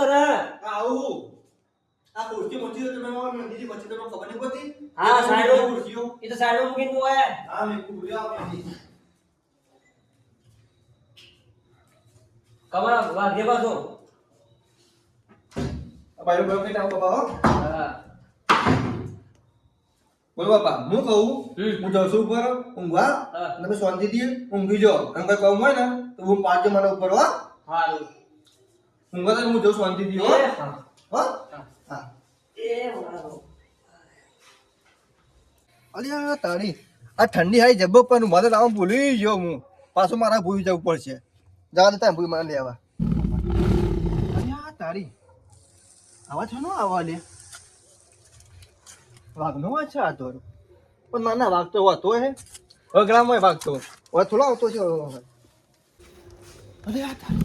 કરે? આવું આ ખુરશી મોટી તો તમે મંદિરની વચ્ચે તમને ખબર નહીં પડતી? હા સાઈડ ખુરશીઓ એ તો સાઈડ મૂકીને હોય. હા મેં કુરિયા આપી કમળા વાઘે પાછો. બાયો બાયો કઈ આવો બાબા હો. હા બોલ બાપા હું કહું હું જાઉં છું ઉપર ઊંઘવા હા. તમે શાંતિથી ઊંઘી જાઓ અને કઈ કહું હોય ને તો હું પાડજો મને ઉપર હો. હારું. ઊંઘવા તો હું જાઉં શાંતિથી હો. હા હો હા એ મારો અલ્યા તારી આ ઠંડી હાઈ જબ્બો પણ મને લાવ ભૂલી ગયો હું પાછું મારા ભૂલી જવું પડશે જવા દેતા ભૂલી મને લેવા અલ્યા તારી આવા છો નો આવા લે વાઘનો વાત છે આ તો પણ નાના વાગતો હતો હે વગડામાં વાગતો હવે થોડો આવતો છે અરે આ તારી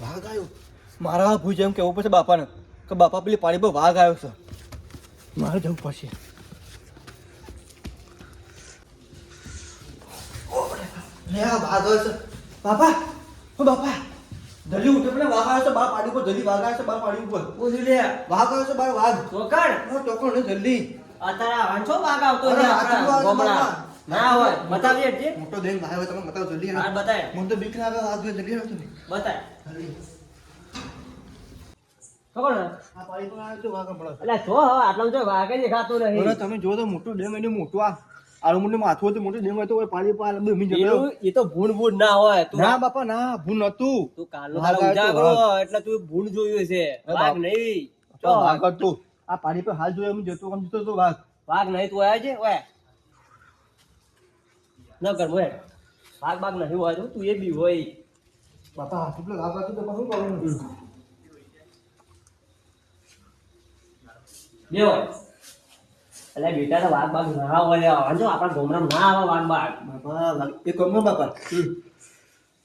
વાઘ આવ્યો મારા ભૂજ એમ કેવું પડશે બાપાને કે બાપા પેલી પાણી પર વાઘ આવ્યો છે મારે જવું પડશે લે આ વાઘ આવ્યો છે બાપા ઓ બાપા જલ્દી ઉઠો પેલા વાઘ આવ્યો છે બાર પાડી ઉપર જલ્દી વાઘ આવ્યો છે બાર પાડી ઉપર પૂછી લે. વાઘ આવ્યો છે બાર વાઘ ચોકડ ટોકો ને જલ્દી અત્યારે વાંચો વાઘ આવતો અરે, છે આ આપણા કેટલું આવે છે ગોમડા. બાપા? ના હોય બતાવી આપજે. મોટો દેન ભાઈ હોય તમે બતાવો જલ્દી હા બતાય મને તો બીક લાગે વાઘ જોઈ જલ્દી આવતો ને બતાય. જલ્દી ખબર ને? આ પાડી પર આવ્યો છે વાઘ હમણાં એટલે જો હવે આટલું જો વાઘ જ દેખાતું અરે નહીં. તમે જો તો મોટું ડેમ એને મોટું આ આળમુંડનું માથું હતું મોટું ડેમ હોય તો પાડી પર બમી જતો એનું એ તો ભૂંડ ભૂંડ ના હોય. તું ના બાપા ના ભૂલ નતું તું કાલનો વાઘ તારો આવ્યો તો ઉજાગરો વાઘ. એટલે તું ભૂંડ જોયું છે. અરે વાઘ બાપ. નહીં. તો વાઘ હતું આ પાડી પર હાલ જોયો એમ જતો આમ જતો તો વાઘ વાઘ નહીં તું આવ્યા છે ઓય ન કર મોય વાઘ બાઘ નહીં હોય તો તું એ બી હોય બાપા હાથ પેલો વાઘ હતું તો શું કરવાનું બે હોય એટલે બેટા તો વાઘ બાઘ ના હોય વાંચો આપણા ગોમરામાં ના આવે વાઘ બાઘ. બાપા એ કોમ બાપા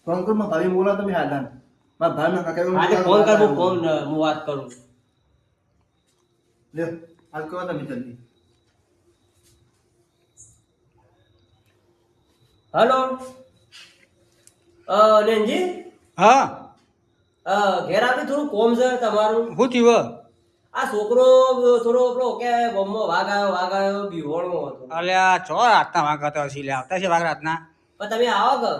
ફોન કર માં ભાઈ બોલા તમે હાદાન મારા ભાઈ ના કાકા આજે ફોન કર હું ફોન હું વાત કરું. લે હાલ કરો તમે જલ્દી હેલો નેનજી હા ઘેર આવી થોડું કોમ છે તમારું. શું થયું આ છોકરો થોડો પેલો કે ગામમાં વાઘ આવ્યો બીહોણો હતો. અલ્યા છો રાતના વાઘ હતો હસી લે આવતા છે વાઘ રાતના પણ તમે આવો કે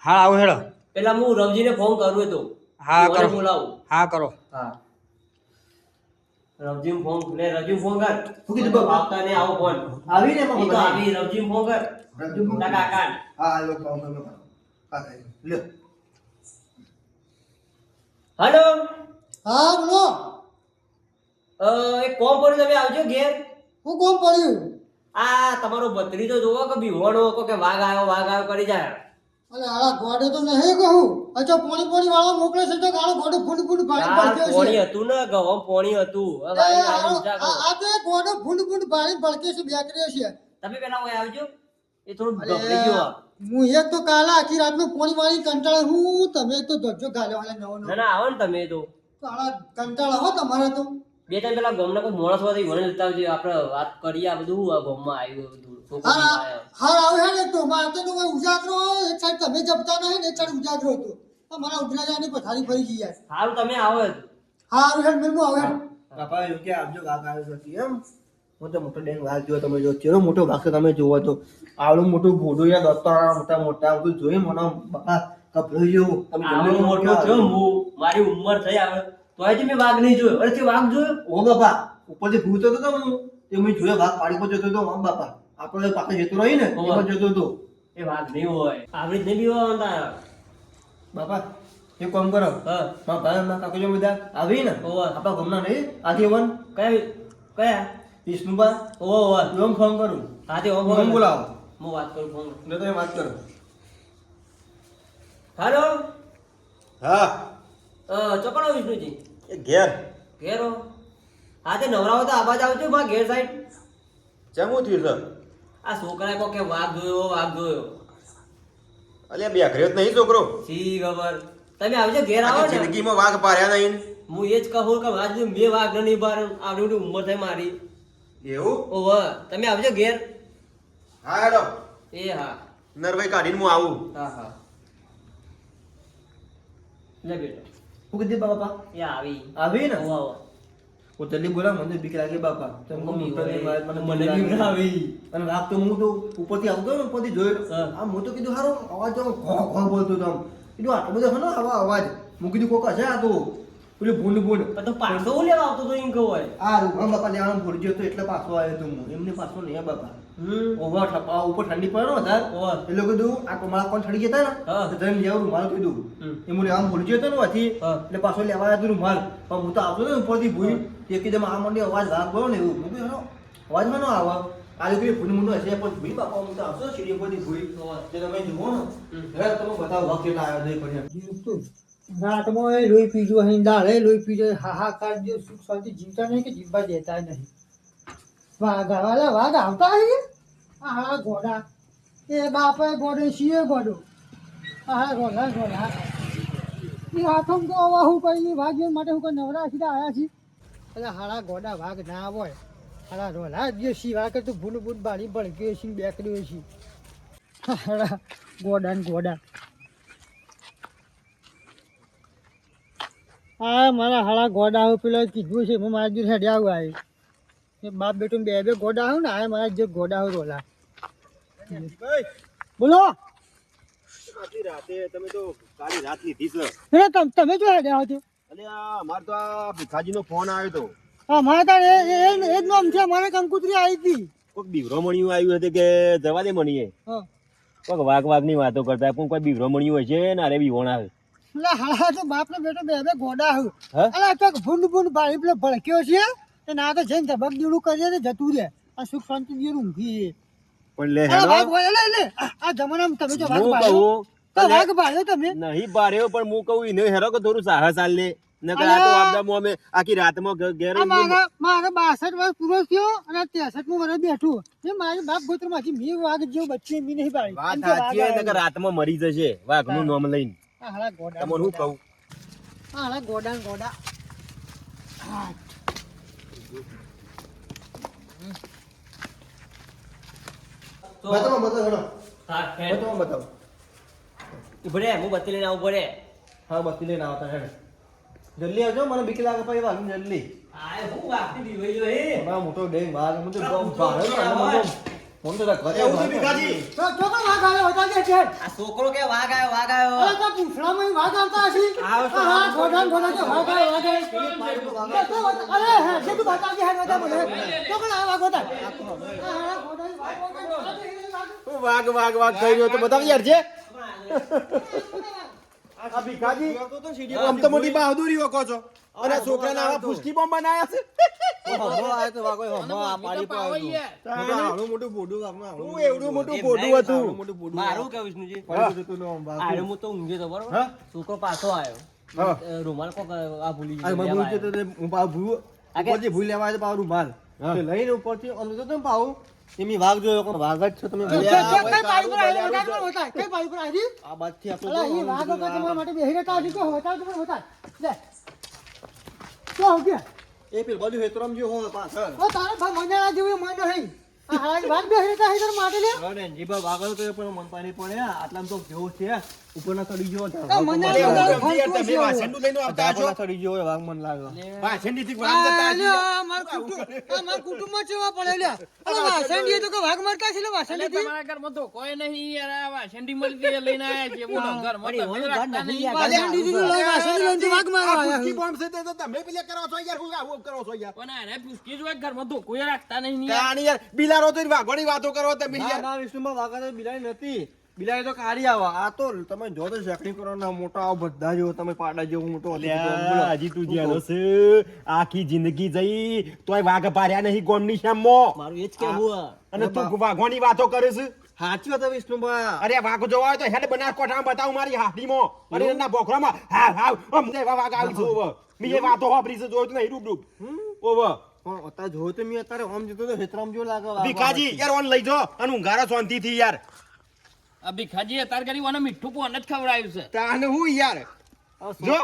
હા આવું હેડો પેલા હું રવજીને ફોન કરું તો હા બીહોણો કરો બોલાવું. હા કરો હા રવજીને ફોન લે રવજીને ફોન કર. શું કીધું બાપા? આવતા ને આવો ફોન આવી ને ઈ તો આવી રવજીને ફોન કર તારા કાકાને. હા આલો ફોન કર બાપા કાકા લે હેલો હા બોલો એક કોમ પડ્યું તમે આવજો ઘેર. હું કોમ પડ્યું આ તમારો ભત્રીજો જોવો કે બીહોણો કે વાઘ આવ્યો કરી જાય. અલે આળા ગોડે તો નહીં કહું અચ્છા પોણી વાળો મોકલે છે તો ગાળો ગોડો ફૂંડ ફૂંડ ભાડી આ પડક્યો પોણી છે હતું ને ગવમ પોણી હતું. હવે એ આવીને આળો, ઊંચા કરો. આ તો એ ગોડો ફૂંડ ફૂંડ ભાડી પડકે છે બેકરી છે તમે પેલા ઓય આવજો એ થોડું અરે ગભરાઈ ગયો. હું એક તો કાલે આખી રાતનું પોણી વાળી કંટાળે હું તમે તો ધજો ગાલ્યો હાલે નવો નવો ના આવો ને તમે તો કાળા કંટાળા હો તમારા તો બે ત્રણ પેલા ગામના કોઈ માણસ હોય તો વણી લેતા આવજો. આપણે વાત કરીએ આ બધું આ ગામમાં આવ્યું બધું છોકરો હા આવ્યો. હા આવે હે ને તો મારે તો કોઈ ઉજાગરો હોય, એક સાઈડ તમે જપતા નહીં ને એક સાઈડ ઉજાગરો હતો મારા ઉજળા જાની પથારી ફરી ગઈ યાર સારું તમે આવો જ. હા આવે હે મેં આવે હે બાપા એવું કે આપજો વાઘ આવ્યો છે એમ હું તો મોટો ડેન વાઘ જોયો તમે જો ચેરો મોટો વાઘ છે તમે જોવો તો આવડું મોટું ભોડું યા દોસ્તા મોટા મોટા બધું જોઈ મને બાપા કપડું જેવું તમે આવડો મોટો થયો હું મારી ઉંમર થઈ આવે તોય જ મેં વાઘ નહીં જોયો. અરે તે વાઘ જોયો ઓ બાપા ઉપરથી ભૂતો હતો હું તે મેં જોયો વાઘ પાડી પર જતો હતો આમ બાપા આપણે પાસે જતો રહી ને એમાં જતો હતો એ વાઘ નહીં હોય આવડી જ નહીં બીવા. બાપા એક કામ કરો હા મારા ભાઈ મારા કાકા જો બધા આવી ને ઓવા આપણા ગામના નહીં આગેવાન કયા વિષ્ણુબા ઓવા એમ ફોન કરું હા તે ઓવો ફોન બોલાવો હું વાત કરું ફોન. ને તમે વાત કરો હાલો હા ચોકડો વિષ્ણુજી એ ઘેર ઘેરો હા તે નવરાવો તો આવાજ આવજો મારા ઘેર સાઈડ. ચેમું થયું છે આ છોકરાએ કહો કે વાઘ જોયો. અલ્યા બે ઘરે નહીં છોકરો સી ખબર તમે આવજો ઘેર આવો આખી ને જિંદગીમાં વાઘ પાર્યા નહીં હું એ જ કહું કે આજ મેં વાઘ નહીં બાર આવડી મોટી ઉંમર થઈ મારી. એવું ઓવ તમે આવજો ઘેર. હા હેડો એ હા નરભાઈ કાઢીને હું આવું હા હા લે બેટો હું કીધું બાપા એ આવી આવી ને આવો હું જલ્દી બોલા મને બીક લાગે બાપા તમે મમ્મી મોટા ની વાત મને મને બીક બીક લાગે. આવી અને રાત તો હું તો ઉપરથી આવતો ને ઉપરથી જોયો હા. આ હું તો કીધું હારો અવાજ તો ઘો બોલતો હતો આમ. કીધું આટલો બધો હનો આવા અવાજ હું કીધું કોક હશે આ તો પેલું ભૂંડ પણ તો પાછો હું લેવા આવતો તો એમ કહું હોય આ રૂમ બાપા લેવાનું ભૂલી ગયો તો એટલે પાછો આવ્યો તો હું એમને પાછો નહીં બાપા ઓવા ઠપા ઉપર ઠંડી પડે ને વધારે ઓવા. એટલે કીધું આ કમળા કોણ ઠડી ગયા હતા હા. ને તો જઈને લેવું રૂમાલ કીધું એ મને આમ ભૂલી ગયો હતો ને વાથી હા. એટલે પાછો લેવા આવ્યો તો રૂમાલ પણ હું તો આવતો ને ઉપરથી ભૂલી એકદમ આ મંડી અવાજ ભાગ ગયો ને એવું મેં કીધું હેલો અવાજ માં ન આવે આ લોકો ભૂલી મુંડો હશે પણ ભૂલી બાપા હું તો આવતો સીડી ઉપરથી ભૂલી જે તમે જુઓ ને હવે તમે બતાવો ભાગ કેટલા આવ્યો છે પણ રાતમાં એ લોહી પીજો અહીં દાળે લોહી પીજો હાહાકાર જે સુખ શાંતિ જીવતા નહીં કે જીવવા દેતા નહીં વાઘ વાલા વાઘ આવતા અહીં આ હા ઘોડા એ બાપે ઘોડે શીએ ઘોડો આ ઘોડા ઘોડા એ હાથમ તો આવા હું કઈ વાઘ માટે હું કઈ નવરા સીધા આવ્યા છીએ એટલે હાડા ઘોડા વાઘ ના હોય હાડા રોલા જે સી વાઘ તો ભૂલ ભૂલ બાળી ભળક્યો છે બેકડ્યો છે હાડા ઘોડા ને ઘોડા હા મારા હાડા ગોડા હું પેલો કીધું છે હું મારા જોડે હેડ્યા આવું આવી એ બાપ બેટું બે બે ગોડા આવું ને આ મારા જે ગોડા હું રોલા બોલો આટલી રાતે તમે તો કાલી રાત લીધી છે એટલે તમે જો હેડ્યા હતો અને આ અમાર તો આ ભીખાજીનો ફોન આવ્યો તો હા મારે તાર એ જ નામ છે મારે કંકુતરી આવી હતી કોઈક બીવરો મણિયું આવ્યું હતું કે જવા દે મણીએ હા કોઈક વાઘની વાતો કરતા પણ કોઈ બીવરો મણિયું હશે ને અરે બીવણ આવે એટલે હાડા તો બાપ ને બેટો બે બે ગોડા હું હા? એટલે તો ભૂંડ ભૂંડ બાળી પેલો ભડક્યો છે તે ના તો જઈને ધબક દીડું કરીએ ને જતું રહે આ સુખ શાંતિ દીડું ઊંઘી પણ લે અરે હેડો વાઘ ભાઈ લે આ જમાનામાં તમે જો વાઘ હું ભાળ્યો કહું તો વાઘ ભાળ્યો તમે નહીં બાર્યો પણ હું કહું એને હેરો કે થોડું સાહસ આલ લે નકર આ તો આપદામાં અમે આખી રાતમાં ઘેર આ મારા 62 વર્ષ પૂરો થયો અને 63 વર્ષ બેઠું એ મારી બાપ ગોત્રમાંથી મેં વાઘ જેવું બચ્ચે મેં નહીં પાડી વાત સાચી છે નકર રાતમાં મરી જશે વાઘનું નામ લઈને આ હાલા ગોડા તમને હું કહું આ હાલા ગોડા ને ગોડા તો બતાવો બતાવો હેડો હા હેડ. બતાવો બતાવો ઉભો રે હું બત્તી લઈને આવું ઉભો રે હા બત્તી લઈને આવતા હેડ જલ્દી આવજો મને બીક લાગે પછી વાગ જલ્દી આ હું વાગતી દીવાઈ જો હે હમણાં મોટો ડેંગ વાગ હું તો બહુ ભારે ફોન તો ઘરે એવું તો ભીખાજી. તો ચોકો વાઘ આવ્યો હતા કે છે આ છોકરો કે વાઘ આવ્યો અરે તો પૂછડામાં વાઘ આવતા હશે હા ગોડા ને ગોડા તો વાઘ આવ્યો વાઘ આવ્યો અરે હે જે તું બતા કે હે બતા બોલે તો કોણ આ વાઘ હતા હા ગોડા વાઘ કહી રહ્યો તો બતાવ યાર છે આ ભીખાજી આમ તો મોટી બહાદુરી વખો છો અને છોકરાના આવા પુષ્ટિ બોમ્બ બનાયા છે હું એવડું મોટું બોડું હતું મારું કે વિષ્ણુજી આરે હું તો ઊંઘ્યો તો બરોબર હા? છોકરો પાછો આવ્યો હા. રૂમાલ કોક આ ભૂલી અરે ગયો મને લેવા ભૂલ છે તો હું પાવ ભૂલ આ કે- ઉપરથી ભૂલ લેવા આવ્યો તો પાવ રૂમાલ હા. તે લઈને ઉપરથી અંદર તો તમે પાવ એમની વાઘ જોયો કોણ વાઘ જ છો તમે કઈ પાડી પર આવી બધા કોણ હોતા કઈ પાડી પર આવી આ બાજથી આપણું અલા એ વાઘ હતા તમારા માટે બેહી રહેતા હજી કોઈ હોતા તો પણ હોતા લે તો હો ગયા એ પેલ બાજુ હેતરામ જો હો પાછળ ઓ તારે ભા મંજાળા જેવું મન નહીં આ હાલ વાઘ બેહી રહેતા હજી તારા માટે લે હવે ને જીભા વાઘ હતો એ પણ મન પાણી પડે આટલામાં તો જેવો છે ઉપરના ચડી ગયો તો મંજાળા તમે વાસણનું લઈને આવતા છો ચડી ગયો વાઘ મન લાગે વાસણની થી વાઘ જતા હશે. મારા કુટુંબમાં ચેવા પડે લ્યા અરે વાસણ દીએ તો કે વાઘ મરતા છે લે વાસણ દીધી તમારા ઘરમાં તો કોઈ નહીં યાર આ વાસંડી મળતી એ લઈને આયા છે બોલો ઘરમાં અરે, તમે ઓલું ઘર રાખતા નથી નહીં. યાર. વાસણ દીધી તો લઈ વાસણ લઈને તો વાઘ મારવા આ આયા પુષ્ટિ બોમ્બ છે તે તો તમે પેલા કરો છો યાર હું આવું કરો છો યાર પણ આને પૂછકી જ હોય ઘરમાં તો કોઈ રાખતા નહીં યાર. કાણી યાર બિલારો તો વાઘોની વાતો કરો તમે ના યાર ના વિષ્ણુમાં વાઘા તો બિલાડી નથી બિલાડી તો કાઢી આવા આ તો તમે જો તો શેકણી કરો ના મોટા આવો બધા જેવો તમે પાડા જેવો મોટો હતો. અલ્યા, હજી તું જ્યાં છે આખી જિંદગી જઈ તોય વાઘ પાર્યા નહીં ગોમની શામમાં મારું એ જ કેવું હે. અને તું વાઘોની વાતો કરે છે સાચી વાત હે વિષ્ણુભા અરે વાઘ જોવા હોય તો હેડ બનાસકોઠામાં બતાવું મારી હાથીમાં અને એના બોખરામાં હા હા અમને એવા વાઘ આવી છે ઓવ મી એ વાતો વાપરી છે જોયું તો નહીં રૂપ ઓવ પણ અત્યારે જોયો તો મેં અત્યારે આમ જતો તો હેતરામ જેવો લાગે વાઘ. ભીખાજી યાર ઓન લઈ જો અને ઊંઘારો શાંતિથી યાર આ ભીખાજી અત્યાર કરી મને મીઠું કોણ જ ખવડાવ્યું છે તાને હું યાર જો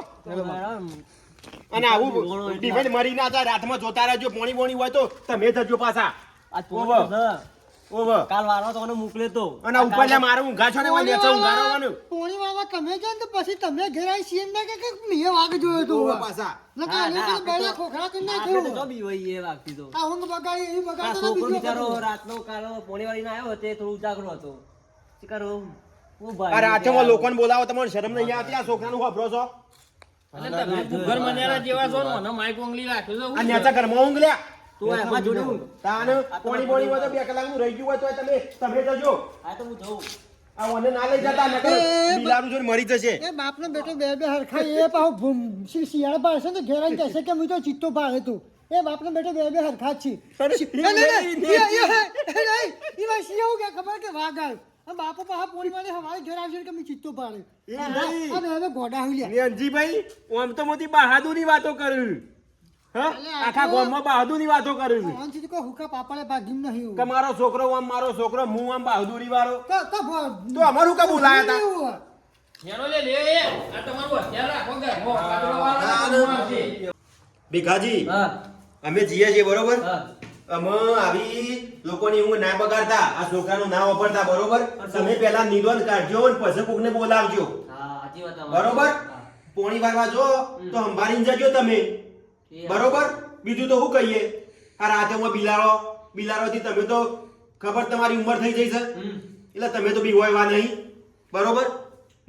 અને આવું ડિફેન્ડ મરી ના જાય રાતમાં જોતા રહેજો પોણી બોણી હોય તો તમે જજો પાછા આ છોકરો છે. ઓવે કાલ વાળો તો મને મોકલ્યો તો અને આ ઉપર લે મારે ઊંઘા છો ને મને નેચા ઊંઘા રહેવાનું પોણી વાળા તમે જાઓ ને તો પછી તમે ઘેર આવી સીએમ ના કે મેં વાગ જોયો તો ઓવે પાછા નકા આને તો બળે ખોખરા કરી આપણે તો નાખ્યો જો બીવાઈ એ વાગતી તો આ ઊંઘ બગાડી એવી આ બગાડતો છોકરો બીજો બિચારો કશું. રાતનો કાલો પોણી વાળીને આવ્યો તે થોડું ઉજાગરો હતો શું કરું હું ભાઈ અરે આચોમાં લોકોને બોલાવો તમને શરમ નહીં આવતી આ છોકરાનું વાપરો છો એટલે તમે ભૂગર મનેરા જેવા છો ને મને માઈક ઓંગલી રાખ્યો છે આ નેચા ઘરમાં ઊંઘ લ્યા તું એમાં જોડે હું તાન પોણી પોણી માં તો 2 કલાકનું રહી ગયું હોય તો તમે જજો આ તો હું જઉં આ ઓને ના લઈ જતા નકર બિલાડું જોઈને મરી જશે એ બાપનો બેટો બે હરખા એ પાહો શિયાળ પાડશે ને ઘેર આવીને કહેશે કે હું તો ચિત્તો પાડે તું એ બાપનો બેટો બે હરખા જ છે ખબર કે વાઘ આવ્યો આ બાપો પાહા પોણી વાળે હવારે ઘેર આવશે કે મેં ચિત્તો પાડે આ બે ગોડા હુલ્યા અંજીભાઈ ઓમ તો મોટી બહાદુરની વાતો કરું હા આખા ગામમાં બહાદુરની વાતો કરું આનથી કોઈ હુકા પાપાળે ભાગીમ નહીં કે મારો છોકરો આમ મારો છોકરો હું આમ બહાદુરી વાળો તો તો અમારું કા બોલાયા હતા હેરો લે લે આ તમારું હથિયાર રાખો કે હો કાતરો વાળો છે ભીખાજી હા અમે જીએ છીએ બરોબર હા અમે આવી લોકોની ઊંઘ ના બગાડતા આ છોકરાનું ના વાપરતા બરોબર તમે પહેલા નિધન કાઢજો અને પછી કોકને બોલાવજો હા સાચી વાત તમારી. બરોબર હા. પોણી વારવા જો તો સંભાળીને જજો તમે એ બરોબર બીજું તો શું કહીએ આ રાતે હું બિલાડોથી તમે તો ખબર તમારી ઉંમર થઈ જઈ છે હમ. એટલે તમે તો બીવાયવા નહીં બરોબર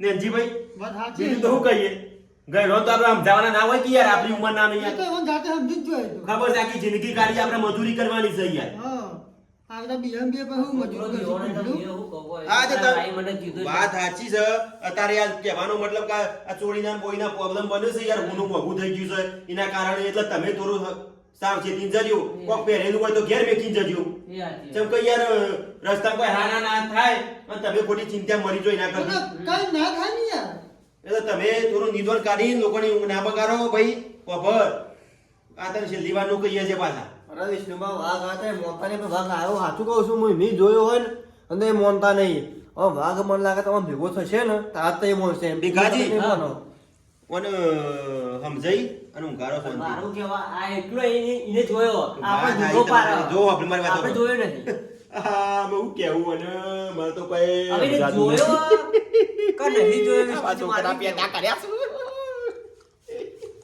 નેનજીભાઈ વાત સાચી. બીજું તો શું કહીએ ગયડો તો આપણે સમજાવવાના ના હોય કે યાર આપણી ઉંમર ના નહીં એ તો યાર એમ જાતે સમજી જ જોઈએ તો. ખબર છે આખી જિંદગી કાઢી આપણે મજૂરી કરવાની છે યાર હા આ બધા બીજા બે પછી હું છોકરો મજૂર બીવો ને તો કરશું બીવો હું કહું હોય. હા, તો તારા ભાઈ મને કીધું છે. વાત સાચી છે અત્યારે આ કહેવાનો મતલબ કે આ ચોરીના બોયના પ્રોબ્લેમ બને છે યાર ગુનું મોઘું થઈ ગયું છે એના કારણે એટલે તમે થોડું સાવચેતી જજો કોક પહેરેલું હોય તો ઘેર મેકીને જજો એ સાચી વાત. જેમ કે યાર રસ્તા કોઈ હાના ના થાય અને તમે ખોટી ચિંતા મરી જો એના કરતી કઈ ના થાય ને યાર એટલે તમે થોડું નિધન કાઢી લોકોની ઊંઘ ના બગાડો ભાઈ વભર આ તને છેલ્લી વાર નું કહીએ છે પાછા અરે વિષ્ણુમાં વાઘ હતા મોનતા નહીં વાઘ આવ્યો સાચું કહું છું હું નહીં જોયો હોય ને અને એ મોનતા નહીં હવે વાઘ મન લાગે તો ભેગો થશે ને તાર તો એ મોનશે એમ ભીખાજી. નહીં મોનો. અને સમજાઈ અને ઊંઘારો શાંતિ. મારું કેવા આ એકલો એને જોયો વાત આપણે આવી જુદો તમારી. પાડો. જો આપણે મારી વાતો આપણે કરો. જોયો નથી હા હું કેવું અને મને તો કઈ હવે એને સમજાતું નથી. જોયો કે નહીં જોયો આ છોકરા મારી પેદા કર્યા છે.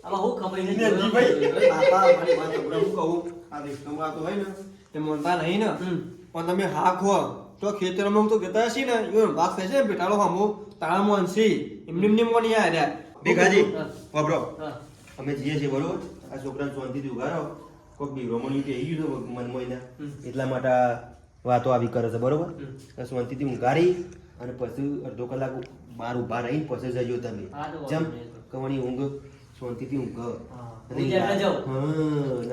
આમાં હું ખબર એને ને જોયો જીભાઈ. કે નહીં. બાપા મારી વાત સાંભળો, હું કહું આ વિષ્ણુમાં તો હોય ને એ મોનતા નહીં ને હમ. પણ તમે હા ખો તો ખેતરમાં તો જતા હશી ને એ વાઘ થશે ને બેટાડો હમું તાળા મોનસી એમની એમની મોની આ ભીખાજી હા. વાપરો હા. અમે જઈએ છીએ બરોબર આ છોકરાને શાંતિથી ઉગારો કોઈક બી રમણી કે ઈ ગયું છે મનમાં એના એટલા માટે આ વાતો આવી કરે છે બરોબર આ શાંતિથી ઊંઘારી અને પછી અડધો કલાક બહાર ઊભા રહીને પછી જજો તમે હા, તો જેમ વાંધો નહીં. કવણી ઊંઘ શાંતિથી ઊંઘ હા. ઊંઘી એટલે જાઓ.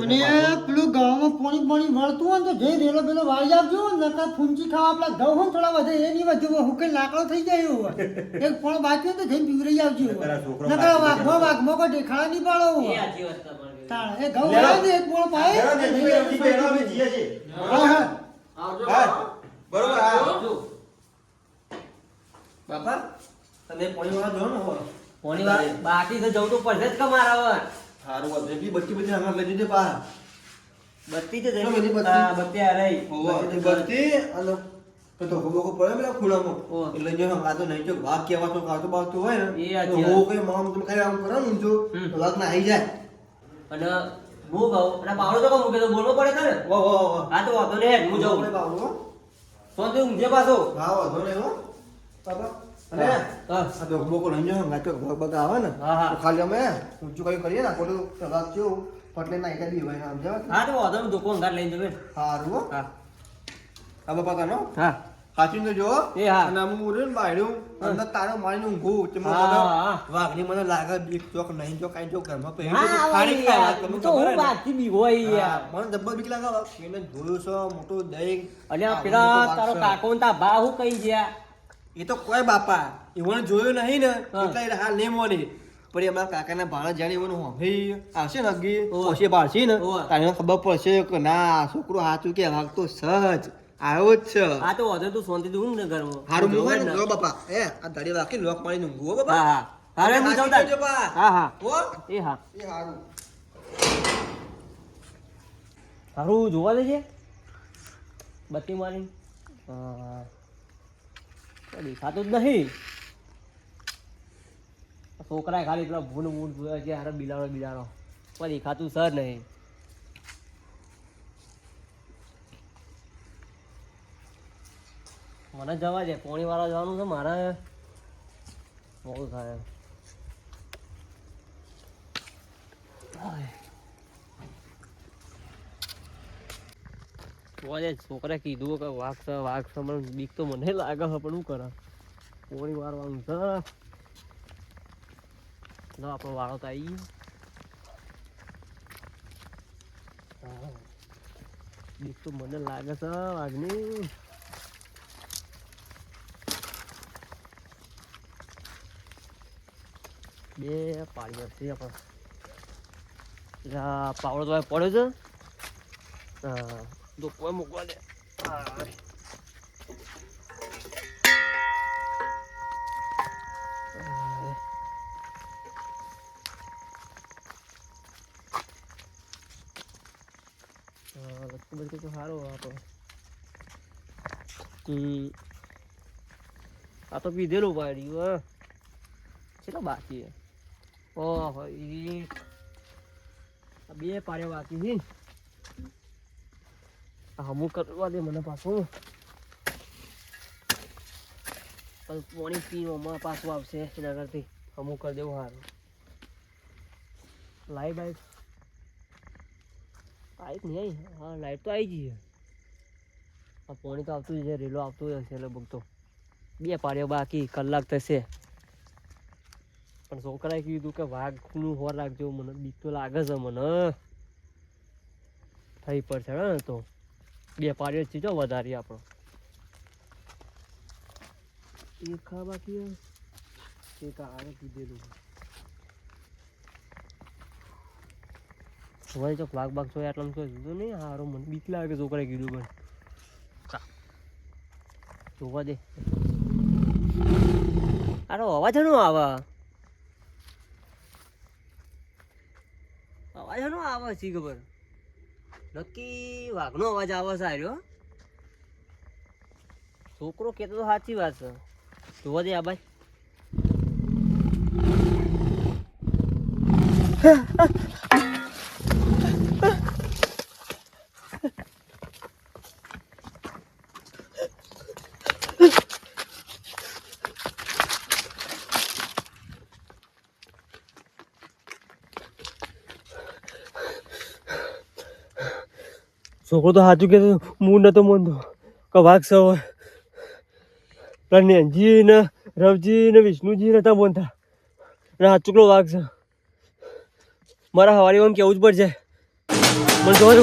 અને પેલું ગામમાં પાણી વળતું હોય ને તો જે રેલો પેલો વાળી આપજો નકર ફૂંચી ખાવા આપણા ઘઉં હોય ને થોડા વધે એ નહીં વધુ હુકેલ લાકડો થઈ જાય એવું હોય એક પણ બાકી હોય તો જઈને પીવરાઈ આવજો નકર આ છોકરો નકર વાઘમાં કોઈ દેખાડા નહીં પાડો એ સાચી વાત તમારી. તાણ એ ઘઉં વાળા ને એક પણ પાય અમે જઈએ છીએ હા હા આવજો હા, બરોબર હા આવજો. બાપા તમે પોણી વાળા જો ને હવે. પોણી વાર બાકી તો જવું તો પડશે જ કે મારા હવે. સારું વાત બધી બધી હંગાત લઈ જજે પા બત્તી તો જઈ. હા, બધી બત્તી. હા, બત્તી આ રહી. બધી અને તો ધોકો બોકો પડે પેલા ખુલામાં ઓહ. એટલે જો હંગાતો નહીં જો વાઘ કહેવા તો કાતો બાવતો હોય એ ને સાચી તો વાત. હું કઈ મામ તમે ખાલી આમ કરો ને જો હમ. તો વાઘ ના આવી જાય અને હું કહું અને પાવડો તો કહું મૂકે તો બોલવો પડે છે ને. વાહ વાહ વાહ હા તો વાંધો નહીં હું જાઉં. આપણે બાવળો. શાંતિ ઊંઘજે પાછો. હા વાંધો નહીં હો બાપા અને હા. આ ધોકો બોકો લઈ જાઓ હંગાતો ભાગ ભાગ આવે ને હા, હા. તો ખાલી અમે ઊંચું કઈ કરીએ ને ખોટું વાઘ થયું પટલે ના એટલે બી ભાઈ સમજાવ હા તો વાંધો નહીં દુકાન ઘાટ લઈને જવે. સારું હો હા. આ બાપા કાનો હા. સાચું તો જો એ હા. અને આમ હું રહ્યો ને બાયડું અંદર તારો મારીને ઊંઘું તે મને હા, બધા હા. વાઘની મને લાગે બીક ચોક નહીં ચોક કાંઈ ચોક ઘરમાં પહેરી હા, તો ખાડી વળી ખાવા યાર. તમને હું તો ખબર હું હે ને? બાકી બીવો ઈ યાર. હા, મને જબ્બર બીક લાગે વાઘ. એને જોયું છે મોટું દહીં અલ્યા આ પેલા મોટો તારો વાઘ છે. કાકો ને તારા ભા હું કઈ ગયા. એ તો કોઈ બાપા એવોને જોયું નહીં ને હા. એટલે એને હાલ નહીં મોની પણ એમના કાકાના ભાણા જાણે એવાનું હોભી આવશે ને અગી ઓવે. પછી બાળશે ને ઓવે. તારે ખબર પડશે કે ના છોકરો સાચું કે વાઘ તો સહજ આવ્યો જ છે હા તો વાંધો નહીં, તું શાંતિથી ઊંઘ ને ઘરમાં. હારું હું મું જોઉં ને જ જો ને. બાપા એ આ દાડી વાકી લોક મારી ઊંઘું હો બાપા હા હા હવે હું જાઉં હાચું તાર. કહેજો બા. હા હા હો એ હા એ હારું હારું જોવા દેજે બત્તી મારી દેખાતું જ નહીં. છોકરા ખાલી પેલા ભૂલ ભૂલ જોયા છે હારે બિલાડો પણ દેખાતું સર નહીં. મને જવા દે, પોણી વાળા જવાનું છે મારે. બહુ થાય છોકરા કીધું કે વાઘ છે મને બીક તો મને લાગે છે પણ શું કરે. પોણી વાળવાનું છે. આપણો વાળો તો આવી ગયો. બીક તો મને લાગે છે વાઘની. બે પાડી છે આપણે. પાવડો તો પડ્યો છે. હા તો કોઈ મૂકવા દે. તો સારો આપણો. આ તો પીધેલું પાડ્યું. કેટલા બાકી ઓહો બે પાડ્યા બાકી છે. અમુક કરવા દે મને પાછું. પાણી પીવામાં પાછું આવશે એના કરતી અમુક કરી દેવું સારું. લાઈટ નહીં આવી. હા લાઈટ તો આવી જઈએ. આ પાણી તો આવતું જ છે. રેલો આવતું હશે લગભગ તો. બે પાડ્યા બાકી કલાક થશે. પણ છોકરાએ કીધું કે વાઘનું હોર રાખજો. મને બીક તો લાગે છે મને. થઈ પડશે ને તો બે પાડ્યો છે જો વધારી આપણો. એક ખા બાકી એક આરે કીધેલું. હોય તો વાઘ છો આટલા કોઈ કીધું નહીં. હારો મને બીક લાગે છોકરાએ કીધું પણ જોવા દે. આરો અવાજ નો આવે. અવાજ નો આવે છે ખબર નક્કી વાઘનો અવાજ આવે છે. આર્યો છોકરો કહેતો તો સાચી વાત છે. જોવા દે આ ભાઈ. છોકરો તો સાચું કહેતો હું નતો માનતો કે વાઘ છે. પેલા નેનજી ને રવજી ને વિષ્ણુજી નતા બોલતા. અને સાચુકલો વાઘ છે. મારા હવારી એમ કેવું જ પડશે. મને જોવા